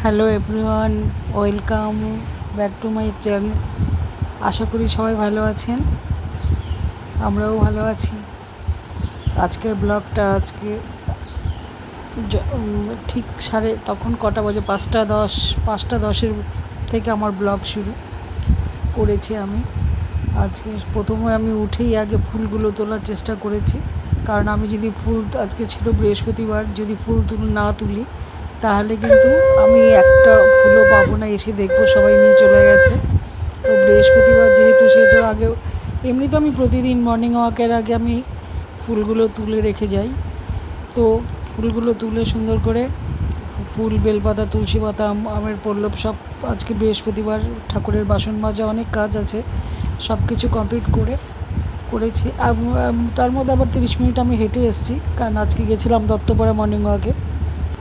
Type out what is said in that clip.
Hello everyone, welcome back to my channel. আশা করি সবাই ভালো আছেন, আমরাও ভালো আছি। আজকের ব্লগটা ঠিক তখন কটা বাজে, 5:10, 5:10 থেকে আমার ব্লগ শুরু করেছি আমি। আজকে প্রথমে আমি উঠেই আগে ফুলগুলো তোলার চেষ্টা করেছি, কারণ আমি যদি আজকে ছিল বৃহস্পতিবার, যদি ফুল না তুলি তাহলে কিন্তু আমি একটা ফুলও পাবো না। এসে দেখবো সবাই নিয়ে চলে গেছে। তো বৃহস্পতিবার যেহেতু, সেহেতু আগে এমনি তো আমি প্রতিদিন মর্নিং ওয়াকের আগে আমি ফুলগুলো তুলে রেখে যাই। তো ফুলগুলো তুলে সুন্দর করে ফুল, বেলপাতা, তুলসী পাতা, আমের পল্লব সব, আজকে বৃহস্পতিবার ঠাকুরের বাসন মাজা অনেক কাজ আছে, সব কিছু কমপ্লিট করেছি। তার মধ্যে আবার 30 মিনিট আমি হেঁটে এসেছি, কারণ আজকে গেছিলাম দত্তপাড়া মর্নিং ওয়াকে।